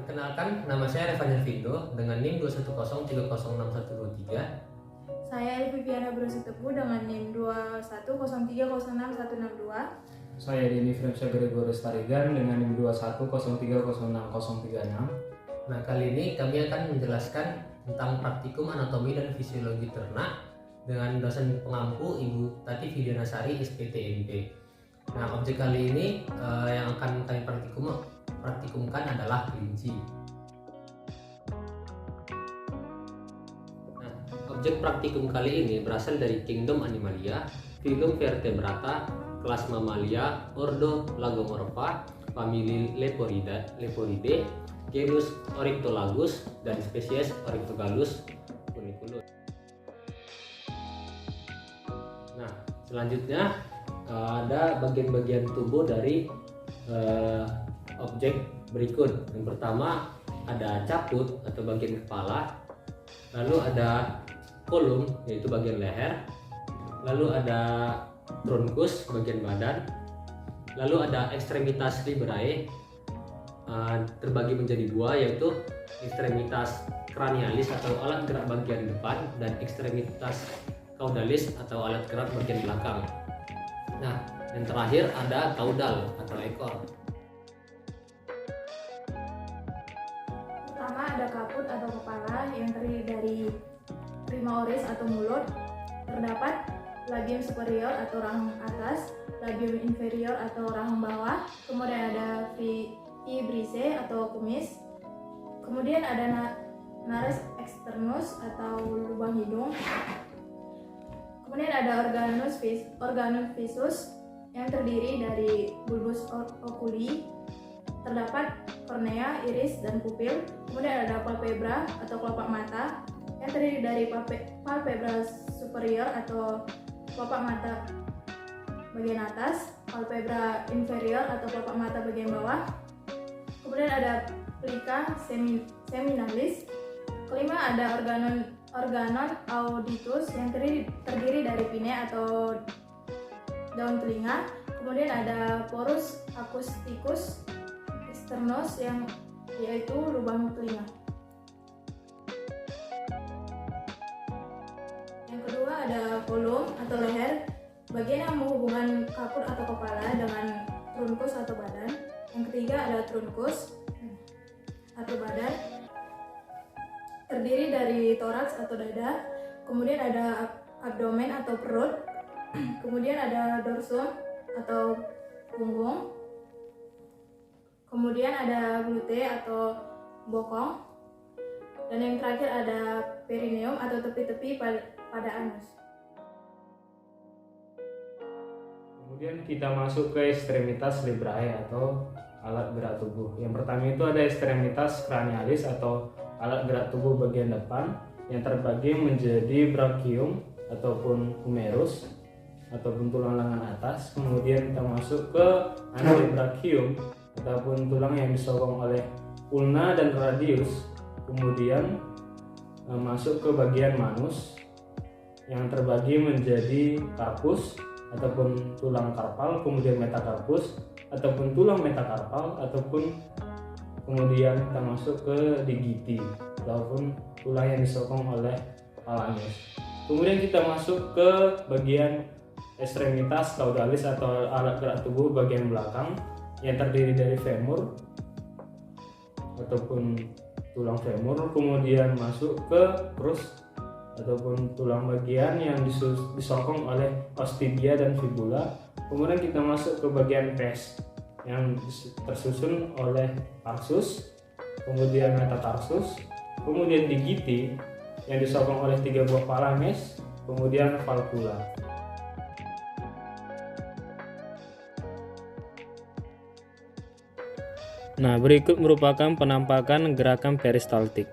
Perkenalkan, nama saya Revan Vindo dengan NIM 210306123. Saya Viviana Brositepu dengan NIM 210306162. Saya Denny Fremsyah Gregorius Tarigan dengan NIM 210306036. Nah, kali ini kami akan menjelaskan tentang praktikum anatomi dan fisiologi ternak dengan dosen pengampu Ibu Tati Vidianasari SPTMP. Nah, objek kali ini yang akan kami praktikumkan adalah kelinci. Nah, objek praktikum kali ini berasal dari Kingdom Animalia, Phylum Vertebrata, kelas Mammalia, Ordo Lagomorpha, famili Leporidae, genus Oryctolagus, dan spesies Oryctogallus funiculus. Nah, selanjutnya ada bagian-bagian tubuh dari objek berikut. Yang pertama ada caput atau bagian kepala, lalu ada kolum yaitu bagian leher, lalu ada trunkus bagian badan, lalu ada ekstremitas librae terbagi menjadi dua, yaitu ekstremitas cranialis atau alat gerak bagian depan dan ekstremitas caudalis atau alat gerak bagian belakang. Nah, yang terakhir ada caudal atau ekor. Pertama ada kaput atau kepala yang terdiri dari prima oris atau mulut. Terdapat labium superior atau rahang atas, labium inferior atau rahang bawah, kemudian ada vibrissae atau kumis, kemudian ada nares externus atau lubang hidung, kemudian ada organus visus yang terdiri dari bulbus oculi, terdapat kornea, iris, dan pupil, kemudian ada palpebra atau kelopak mata yang terdiri dari palpebra superior atau kelopak mata bagian atas, palpebra inferior atau kelopak mata bagian bawah, kemudian ada plica seminalis. Kelima ada organon auditus yang terdiri dari pine atau daun telinga, kemudian ada porus acousticus externus yang yaitu lubang telinga. Yang kedua ada kolum atau leher, bagian yang menghubungkan kaput atau kepala dengan trunkus atau badan. Yang ketiga ada trunkus atau badan, terdiri dari toraks atau dada, kemudian ada abdomen atau perut, kemudian ada dorsum atau punggung, kemudian ada glute atau bokong, dan yang terakhir ada perineum atau tepi-tepi pada anus. Kemudian kita masuk ke ekstremitas librae atau alat gerak tubuh. Yang pertama itu ada ekstremitas cranialis atau alat gerak tubuh bagian depan yang terbagi menjadi brachium ataupun humerus ataupun tulang lengan atas. Kemudian kita masuk ke antebrachium ataupun tulang yang disokong oleh ulna dan radius. Kemudian masuk ke bagian manus yang terbagi menjadi carpus ataupun tulang karpal, kemudian metacarpus ataupun tulang metakarpal, ataupun kemudian kita masuk ke digiti ataupun tulang yang disokong oleh phalanges. Kemudian kita masuk ke bagian ekstremitas caudalis atau alat gerak tubuh bagian belakang yang terdiri dari femur ataupun tulang femur, kemudian masuk ke crus ataupun tulang bagian yang disokong oleh ostidia dan fibula. Kemudian kita masuk ke bagian pes yang tersusun oleh tarsus, kemudian metatarsus, kemudian digiti yang disokong oleh 3 buah phalanges, kemudian valvula. Nah, berikut merupakan penampakan gerakan peristaltik.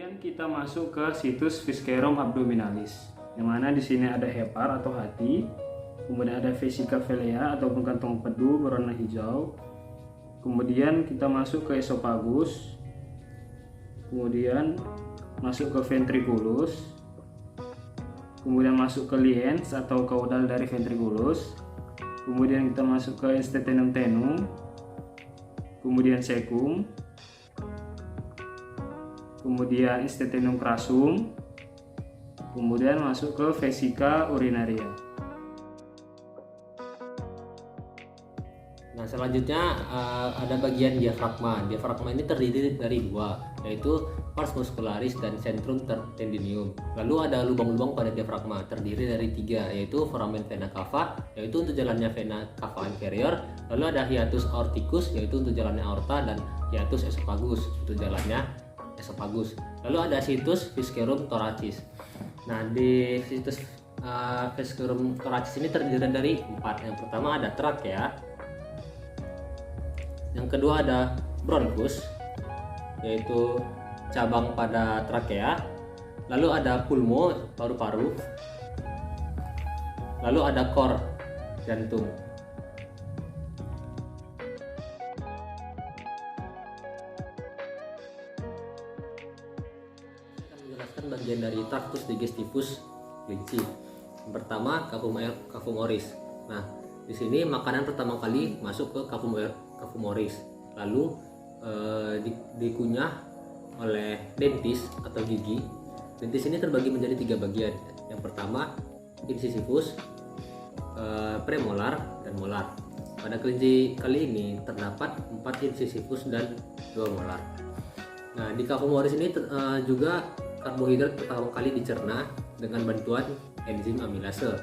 Kemudian kita masuk ke situs Viscerum abdominalis, yang mana di sini ada hepar atau hati, kemudian ada vesica velea ataupun kantong empedu berwarna hijau. Kemudian kita masuk ke esofagus, kemudian masuk ke ventriculus, kemudian masuk ke liens atau caudal dari ventriculus, kemudian kita masuk ke institutum tenum, kemudian cecum, kemudian institutum crassum, kemudian masuk ke vesica urinaria. Nah, selanjutnya ada bagian diafragma. Diafragma ini terdiri dari dua, yaitu pars muscularis dan centrum tendinium. Lalu ada lubang-lubang pada diafragma, terdiri dari tiga, yaitu foramen vena cava, yaitu untuk jalannya vena cava inferior. Lalu ada hiatus aorticus, yaitu untuk jalannya aorta, dan hiatus esophagus, untuk jalannya esophagus. Lalu ada situs viscerum thoracis. Nah, di situs viscerum thoracis ini terdiri dari empat. Yang pertama ada trakea. Yang kedua ada bronchus, yaitu cabang pada trakea. Lalu ada pulmo, paru-paru. Lalu ada cor, jantung. Saya akan menjelaskan bagian dari tractus digestivus kelinci. Yang pertama cavum oris. Nah, di sini makanan pertama kali masuk ke cavum oris, lalu dikunyah oleh dentis atau gigi. Dentis ini terbagi menjadi tiga bagian. Yang pertama incisivus, premolar, dan molar. Pada kelinci kali ini terdapat 4 incisivus dan 2 molar. Nah, di cavum oris ini juga karbohidrat pertama kali dicerna dengan bantuan enzim amilase.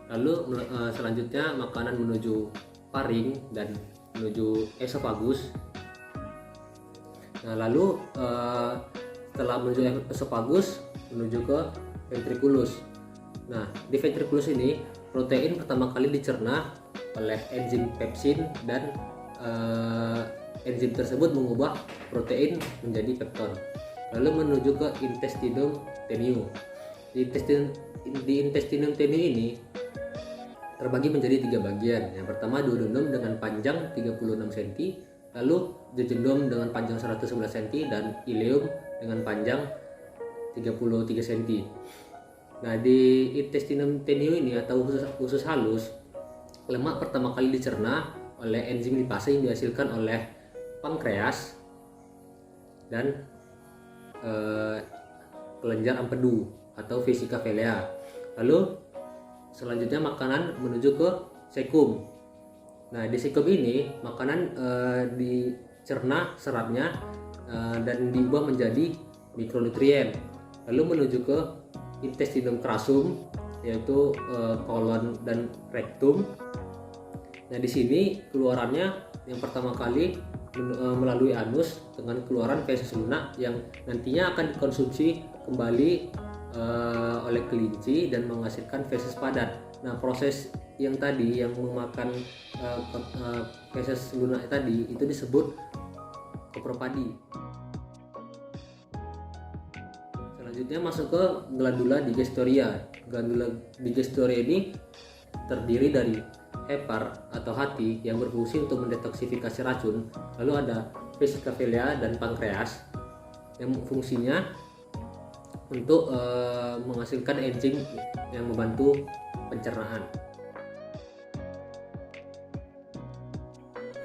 Lalu selanjutnya makanan menuju paring dan menuju esophagus. Nah, lalu setelah menuju esophagus menuju ke ventriculus. Nah, di ventriculus ini protein pertama kali dicerna oleh enzim pepsin, dan enzim tersebut mengubah protein menjadi pepton. Lalu menuju ke intestinum tenue. Di intestinum tenue ini terbagi menjadi tiga bagian. Yang pertama duodenum dengan panjang 36 cm, lalu jejunum dengan panjang 111 cm, dan ileum dengan panjang 33 cm. Nah, di intestinum tenue ini atau usus halus, lemak pertama kali dicerna oleh enzim lipase yang dihasilkan oleh pankreas dan kelenjar empedu atau vesica velea. Lalu selanjutnya makanan menuju ke cecum. Nah, di cecum ini makanan dicerna seratnya dan diubah menjadi mikronutrien. Lalu menuju ke intestinum crassum, yaitu kolon dan rektum. Nah, di sini keluarannya yang pertama kali melalui anus dengan keluaran feses lunak yang nantinya akan dikonsumsi kembali oleh kelinci dan menghasilkan feses padat. Nah, proses yang tadi yang memakan feses lunak tadi itu disebut kopropadi. Selanjutnya masuk ke glandula digestoria. Glandula digestoria ini terdiri dari hepar atau hati yang berfungsi untuk mendetoksifikasi racun. Lalu ada vesica velea dan pankreas yang fungsinya untuk menghasilkan enzim yang membantu pencernaan.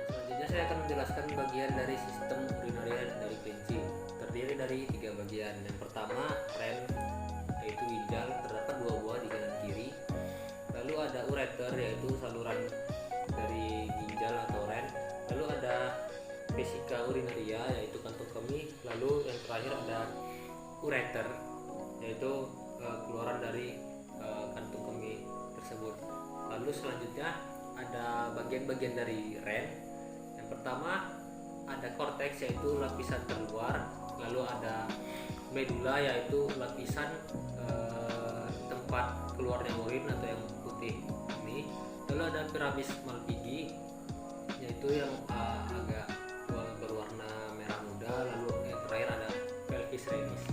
Selanjutnya saya akan menjelaskan bagian dari sistem urinaria dari kelinci. Terdiri dari tiga bagian. Yang pertama ren, yaitu ginjal, terdapat 2 buah di kanan kiri. Lalu ada ureter, yaitu saluran dari ginjal atau ren. Lalu ada vesica urinaria, yaitu kantung kemih. Lalu yang terakhir ada ureter, yaitu keluaran dari kantung kemih tersebut. Lalu selanjutnya ada bagian-bagian dari ren. Yang pertama ada korteks, yaitu lapisan terluar. Lalu ada medula, yaitu lapisan tempat keluarnya urin atau yang putih ini. Lalu ada piramis Malpighi, yaitu yang agak berwarna merah muda. Lalu yang terakhir ada pelvis renis.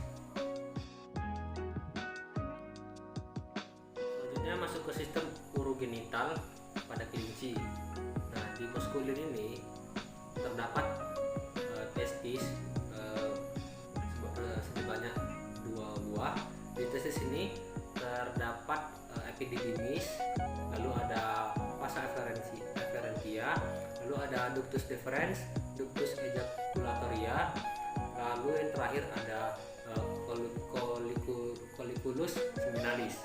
ada ductus deferens, ductus ejaculatoria, lalu yang terakhir ada colliculus seminalis.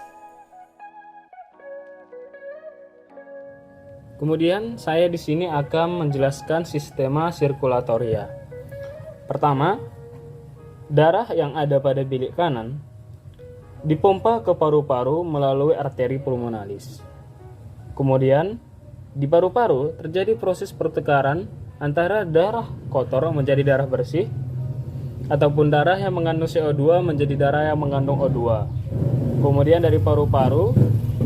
Kemudian saya di sini akan menjelaskan sistema sirkulatoria. Pertama, darah yang ada pada bilik kanan dipompa ke paru-paru melalui arteri pulmonalis. Kemudian di paru-paru terjadi proses pertukaran antara darah kotor menjadi darah bersih ataupun darah yang mengandung CO2 menjadi darah yang mengandung O2. Kemudian dari paru-paru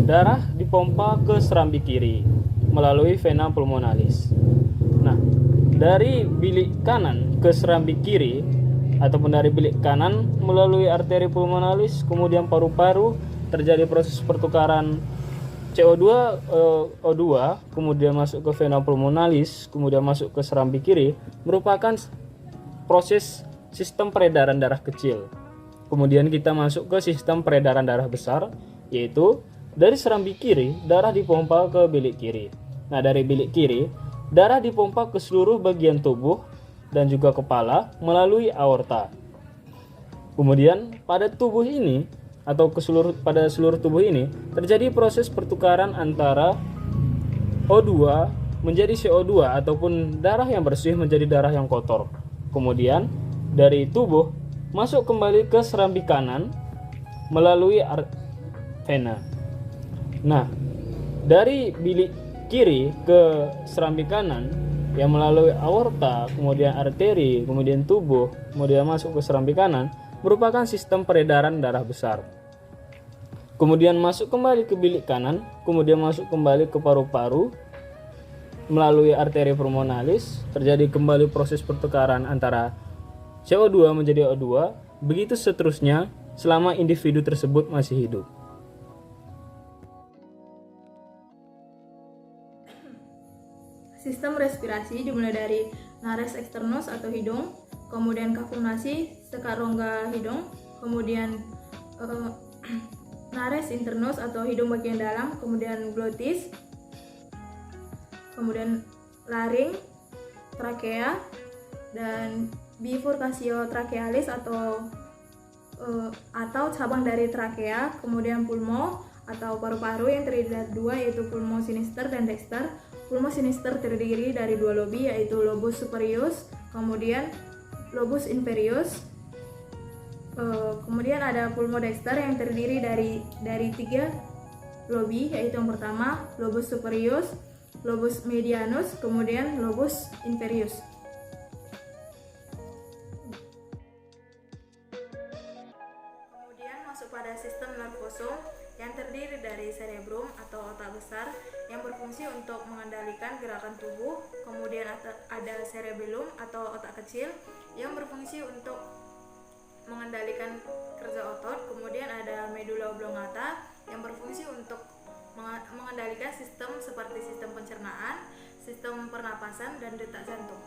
darah dipompa ke serambi kiri melalui vena pulmonalis. Nah, dari bilik kanan ke serambi kiri ataupun dari bilik kanan melalui arteri pulmonalis, kemudian paru-paru terjadi proses pertukaran CO2 O2, kemudian masuk ke vena pulmonalis, kemudian masuk ke serambi kiri, merupakan proses sistem peredaran darah kecil. Kemudian kita masuk ke sistem peredaran darah besar, yaitu dari serambi kiri darah dipompa ke bilik kiri. Nah, dari bilik kiri darah dipompa ke seluruh bagian tubuh dan juga kepala melalui aorta. Kemudian pada tubuh ini atau pada seluruh tubuh ini terjadi proses pertukaran antara O2 menjadi CO2 ataupun darah yang bersih menjadi darah yang kotor. Kemudian dari tubuh masuk kembali ke serambi kanan melalui vena. Nah, dari bilik kiri ke serambi kanan yang melalui aorta, kemudian arteri, kemudian tubuh, kemudian masuk ke serambi kanan merupakan sistem peredaran darah besar. Kemudian masuk kembali ke bilik kanan, kemudian masuk kembali ke paru-paru melalui arteri pulmonalis, terjadi kembali proses pertukaran antara CO2 menjadi O2, begitu seterusnya selama individu tersebut masih hidup. Sistem respirasi dimulai dari nares externus atau hidung, kemudian kapurnasi sekat rongga hidung, kemudian nares internus atau hidung bagian dalam, kemudian glotis, kemudian laring, trakea, dan bifurcatio trachealis atau cabang dari trakea, kemudian pulmo atau paru-paru yang terdiri dari dua, yaitu pulmo sinister dan dexter. Pulmo sinister terdiri dari dua lobi, yaitu lobus superius, kemudian lobus inferius. Kemudian ada pulmo dexter yang terdiri dari tiga lobi, yaitu yang pertama lobus superius, lobus medianus, kemudian lobus inferius. Kemudian masuk pada sistem nervosum yang terdiri dari cerebrum atau otak besar yang berfungsi untuk mengendalikan gerakan tubuh. Kemudian ada cerebellum atau otak kecil yang berfungsi untuk mengendalikan kerja otot. Kemudian ada medulla oblongata yang berfungsi untuk mengendalikan sistem seperti sistem pencernaan, sistem pernapasan, dan detak jantung.